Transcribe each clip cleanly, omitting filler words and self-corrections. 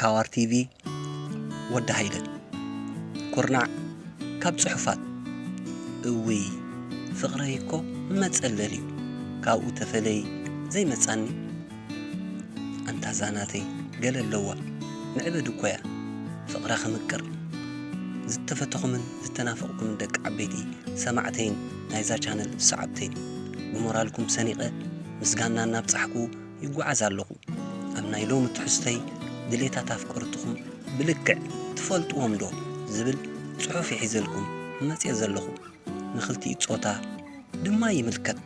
كاوار تيفي ود هيدن كورنع كاب صحفات اوي فقريكو ما تسللي كاو تفلي زي ما تصاني انت زاناتي قال اللوا معبد كويا فقرا خمكر زتفتخم زتنافقكم دك عبيتي سمعتين نايزا channel سعبتين بمورالكم سنيقه مسغانا نابصحكو يغعز اللهو امنا يلوم تحستي دليتا تافقرتكم بلكع تفلطوم دو زبل صحف يحزلكم مصي زلهو نخلتي صوتا دما يملكت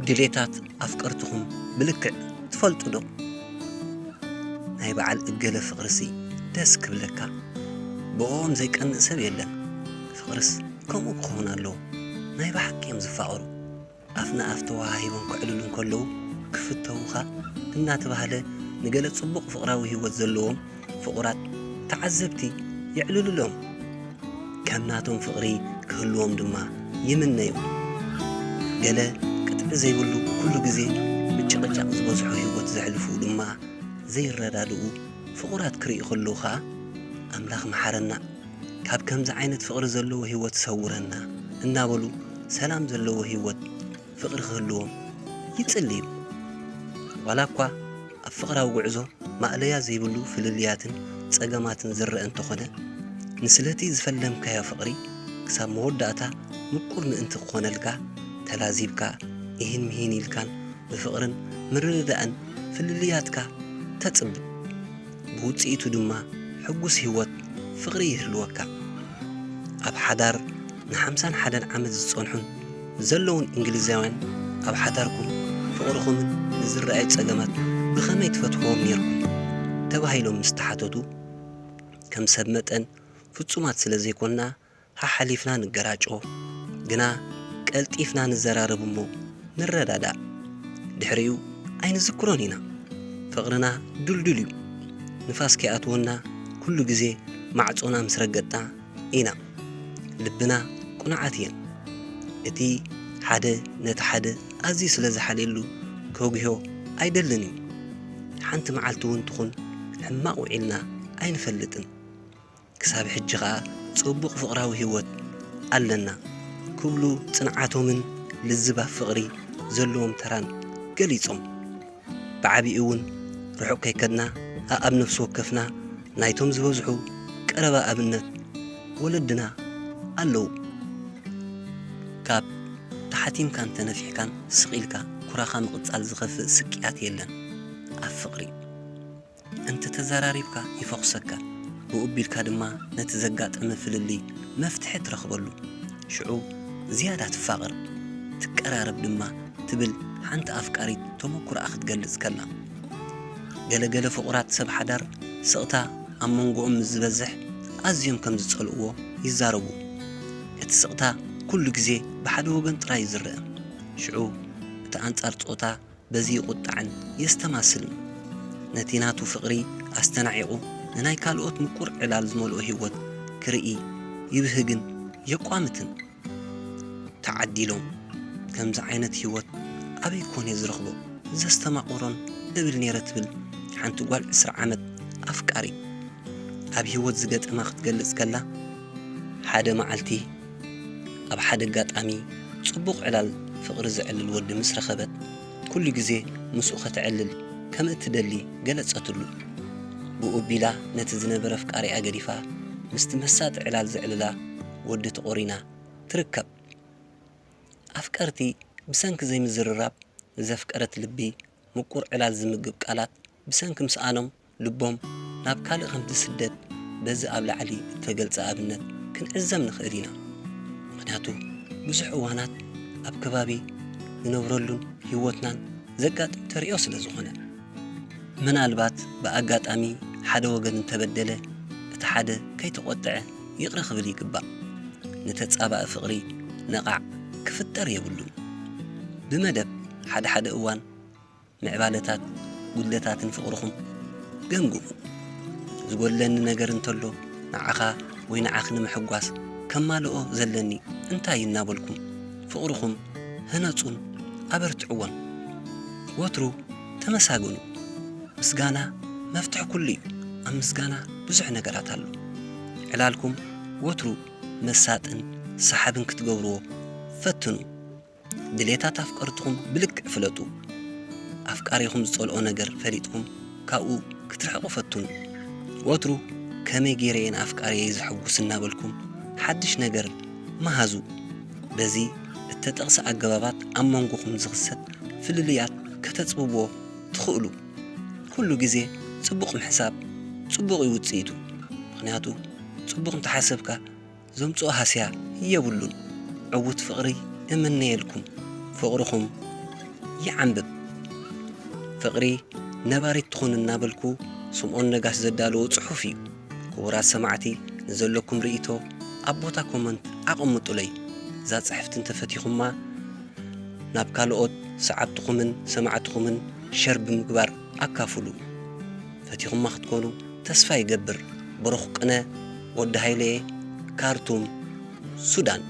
دليتات افقرتكم بلكع تفلطو دو ناي بعل اجله فقرسي دسك بلكا بقوم زي كان سب يلن فقرس كم كون الله ناي بحكي مزفاقرو افنا افتوا هيبن كعللن كلو كفتوخا እና ተባህለ ንገለ ጽቡቅ ፍቅራዊ ህይወት ዘለዎም ፍቁራት ተዓዘብቲ ይዕልሉሎም ከምናቶም ፍቅሪ ክህልዎም ድማ ይምነዩ ገለ ቅጥዕ ዘይብሉ ኩሉ ግዜ ብጭቅጫቅ ዝበዝሑ ህይወት ዘሕልፉ ድማ ዘይረዳድኡ ፍቁራት ክርኢ ከለውኻ አምላኽ መሐረና ካብ ከምዚ ዓይነት ፍቅሪ ዘለዎ ህይወት ሰውረና እናበሉ ሰላም ዘለዎ ህይወት ፍቅሪ ክህልዎም ይጽልዩ ወላኳ አፍቅራው ጉዕዞ ማእለያ ዘይብሉ ፍልልያትን ጸገማትን ዝረአ እንተኾነ ንስለቲ ዝፈለምካዮ ፍቅሪ ክሳብ መወዳእታ ምቁር ምእንቲ ክኾነልካ ተላዚብካ ይህን ምሂን ኢልካን ብፍቅርን ምርድዳእን ፍልልያትካ ተጽብቅ ብውጽኢቱ ድማ ሕጉስ ህይወት ፍቅሪ ይህልወካ ኣብ ሓዳር ን51 ዓመት ዝጸንሑን ዘለውን እንግሊዛውያን ኣብ ሓዳርኩም ፍቅርኹምን ንዝረአይ ጸገማት ብኸመይ ትፈትሕዎም ነርኩም ተባሂሎም ምስተሓተቱ ከም ሰብ መጠን ፍጹማት ስለ ዘይኮንና ሓሓሊፍና ንገራጮ ግና ቀልጢፍና ንዘራረብ እሞ ንረዳዳ ድሕሪኡ ኣይንዝክሮን ኢና ፍቅርና ዱልዱል እዩ ንፋስ ከኣትወና ኩሉ ግዜ ማዕጾና ምስ ረገጥና ኢና ልብና ቁንዓት እየን እቲ ሓደ ነቲ ሓደ ኣዝዩ ስለ ዝሓልየሉ ከጉዮ ኣይደልን እዩ ሓንቲ መዓልቲ እውን ትኹን ሕማቕ ውዒልና ኣይንፈልጥን ክሳብ ሕጂ ኸኣ ጽቡቕ ፍቕራዊ ህይወት ኣለና ክብሉ ጽንዓቶምን ልዝባፍ ፍቕሪ ዘለዎም ተራን ገሊጾም ብዓቢኡ እውን ርሑቕ ከይከድና ኣብ ነፍሲ ወከፍና ናይቶም ዝበዝሑ ቀረባ ኣብነት ወለድና ኣለዉ ካብ ተሓቲምካን ተነፊሕካን ስቂልካ ኩራኻ ምቕጻል ዝኸፍእ ስቂያት የለን ኣብ ፍቕሪ እንተ ተዘራሪብካ ይፈኽሰካ ብኡቢልካ ድማ ነቲ ዘጋጠመ ፍልሊ መፍትሒ ትረኽበሉ ሽዑ ዝያዳ ትፋቕር ትቀራረብ ድማ ትብል ሓንቲ ኣፍቃሪት ተመኩርኣ ክትገልጽ ከላ ገለገለ ፍቁራት ሰብ ሓዳር ስቕታ ኣብ መንጎኦም ዝበዝሕ ኣዝዮም ከም ዝጸልእዎ ይዛረቡ እቲ ስቕታ ኩሉ ግዜ ብሓደ ወገን ጥራይ ዝረአ ሽዑ እቲ ኣንጻር ጾታ በዚ ቁጣዕን የስተማስልን ነቲ ናቱ ፍቕሪ ኣስተናዒቑ ንናይ ካልኦት ምቁር ዕላል ዝመልኦ ህይወት ክርኢ ይብህግን የቋምትን ተዓዲሎም ከምዚ ዓይነት ህይወት ኣበይ ኮነ ዝረኽቦ ዘስተማቑሮን እብል ነይረ ትብል ሓንቲ ጓል 20 ዓመት ኣፍቃሪ ኣብ ህይወት ዝገጠማ ክትገልጽ ከላ ሓደ መዓልቲ ኣብ ሓደ ኣጋጣሚ ጽቡቕ ዕላል ፍቅሪ ዝዕልል ወዲ ምስ ረኸበት ኩሉ ግዜ ምስኡ ከተዕልል ከም እትደሊ ገለጸትሉ ብኡቢላ ነቲ ዝነበረ ፍቃሪኣ ገዲፋ ምስቲ መሳጢ ዕላል ዝዕልላ ወዲ ተቆሪና ትርከብ ኣፍቀርቲ ብሰንኪ ዘይምዝርራብ ዘፍቀረት ልቢ ምቁር ዕላል ዝምግብ ቃላት ብሰንኪ ምስኣኖም ልቦም ናብ ካልእ ከም ዝስደድ በዚ ኣብ ላዕሊ እተገልጸ ኣብነት ክንዕዘብ ንኽእል ኢና ምክንያቱ ብዙሕ እዋናት ኣብ ከባቢ ዝነብረሉን ህይወትናን ዘጋጥም ተሪኦ ስለ ዝኾነ ምናልባት ብኣጋጣሚ ሓደ ወገን እንተበደለ እቲ ሓደ ከይተቆጥዐ ይቕረ ክብል ይግባእ ንተጻባእ ፍቕሪ ነቓዕ ክፍጠር የብሉን ብመደብ ሓደ እዋን ምዕባለታት ጉድለታትን ፍቕርኹም ገምግሙ ዝጎለኒ ነገር እንተሎ ንዓኻ ወይ ንዓኽ ንምሕጓስ ከማልኦ ዘለኒ እንታይ እናበልኩም ፍቕርኹም ህነጹን ኣበርትዕዎን ወትሩ ተመሳገኑ ምስጋና መፍትሕ ኩሉ እዩ ኣብ ምስጋና ብዙሕ ነገራት ኣሎ ዕላልኩም ወትሩ መሳጥን ሰሓብን ክትገብርዎ ፈትኑ ድሌታት ኣፍቀርትኩም ብልክዕ ፍለጡ ኣፍቃሪኹም ዝጸልኦ ነገር ፈሊጥኩም ካብኡ ክትርሕቁ ፈትኑ ወትሩ ከመይ ገይረን ኣፍቃሪየ ዝሕጉስ እናበልኩም ሓድሽ ነገር መሃዙ በዚ እተጠቕሰ ኣገባባት ኣብ መንጎኹም ዝኽሰት ፍልልያት ከተጽብዎ ትኽእሉ ኩሉ ግዜ ጽቡቕ ምሕሳብ ጽቡቕ ይውጽኢቱ ምክንያቱ ጽቡቕ እንተሓሰብካ ዘምጽኦ ሃስያ የብሉን ዕውት ፍቕሪ እምነየልኩም ፍቕርኹም ይዓንብብ ፍቕሪ ነባሪት ትኹን እናበልኩ ስምዖን ነጋሽ ዘዳለዎ ጽሑፍ እዩ ክቡራት ሰማዕቲ ንዘለኩም ርእይቶ ኣብ ቦታ ኮመንት ኣቐምጡለይ እዛ ጽሕፍቲ እንተፈቲኹማ ናብ ካልኦት ሰዓብትኹምን ሰማዕትኹምን ሸር ብምግባር ኣካፍሉ ፈቲኹማ ክትኮኑ ተስፋ ይገብር ብሩኽ ቅነ ወዲ ሃይለየ ካርቱም ሱዳን